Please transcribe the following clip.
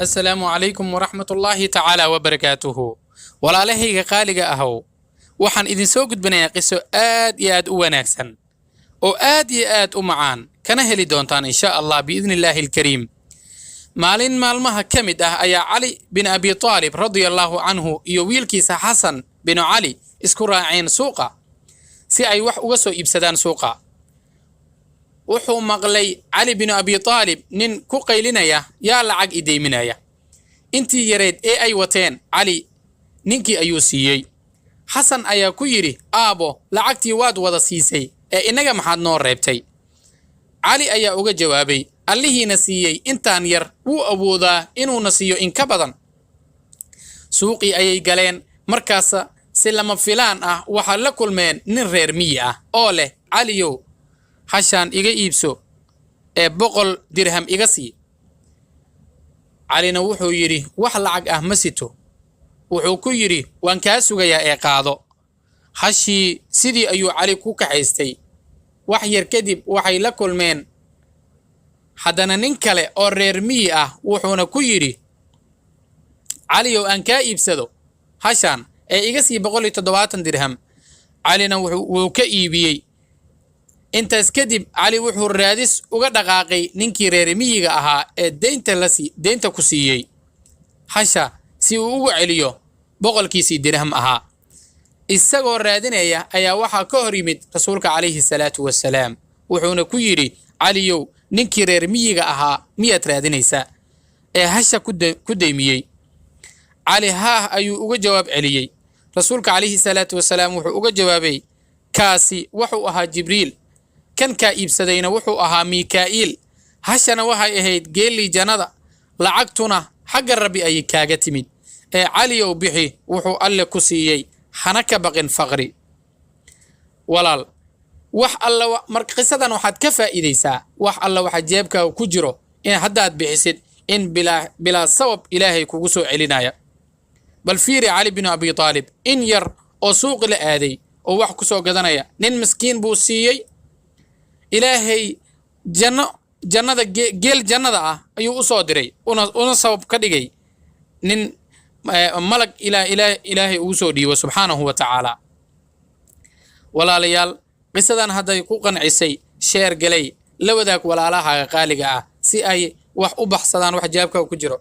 السلام عليكم ورحمة الله تعالى وبركاته. ولا لهيga qaaliga ahow waxaan idin soo gudbinayaa qiso aad iyo aad u wanaagsan oo aad iyo aad u macaan kana heli doontaan insha Allah biidnillaahi alkariim. maalin maalmaha ka mid ah ayaa Cali bin Abi Talib radiyallahu anhu iyo wiilkiisa Xasan bin Cali isku raaceen suuqa si ay wax uga soo iibsadaan suuqa. wuxuu maqlay Cali bin Abi Talib nin ku qaylinaya yaa lacag ideyminaya. intii yareed ee ay wateen Cali ninkii ayuu siiyey. Xasan ayaa ku yiri aabo lacagtii waad wada siisay ee inaga maxaad noo reebtay. Cali ayaa uga jawaabay Allihiina siiyey intaan yar wuu awoodaa inuu na siiyo in ka badan. suuqii ayay galeen markaas si lama filaan ah waxa la kulmeen nin reer miyi ah oo leh Caliyow hashaan iga iibso ee 100 dirham iga sii. Calina wuxuu yiri wax lacag ah ma sito. wuxuu ku yiri waan kaa sugayaa ee qaado. hashii sidii ayuu Cali ku kaxaystay. wax yar kadib waxay la kulmeen haddana nin kale oo reer miyi ah wuxuuna ku yiri Caliyow aan kaa iibsado hashaan ee iga sii 170 dirham. Calina wuxuu ka iibiyey. intaas kadib Cali wuxuu raadis uga dhaqaaqay ninkii reer miyiga ahaa ee deynta ku siiyey hasha si uu ugu celiyo 100 dirham ahaa. isagoo raadinaya ayaa waxa ka hor yimid rasuulka calayhi salaatu wassalaam wuxuuna ku yiri Caliyow ninkii reer miyiga ahaa miyaad raadinaysaa ee hasha ku deymiyey. Cali haa ayuu uga jawaab celiyey. rasuulka calayhi salaatu wassalaam wuxuu uga jawaabay kaasi wuxuu ahaa Jibriil kan ka iibsadayna wuxuu ahaa Mikaa'il. hashana waxay ahayd geeli jannada lacagtuna xagga Rabbi ay kaaga timid ee Caliyow bixi wuxuu alle ku siiyey hana ka baqin faqri. walaal wax alla marka qisadan waxaad ka faa'iideysaa wax alla waxa jeebkaaga ku jiro in haddaad bixisid in bila sabab Ilaahay kugu soo celinaya. bal fiiri Cali bin Abi Talib in yar oo suuq la aaday oo wax ku soo gadanaya nin miskiin buu siiyey. Ilaahay jannada geel jannada ah ayuu u soo diray una sabab ka dhigay nin malag ilaahay uu soo dhiibo subhanahu wa ta'ala. walaalayaal qisadan hadday ku qancisay sheer galay la wadaag walaalaha qaaliga ah si ay wax u baxsadaan wax jaabka ku jiro.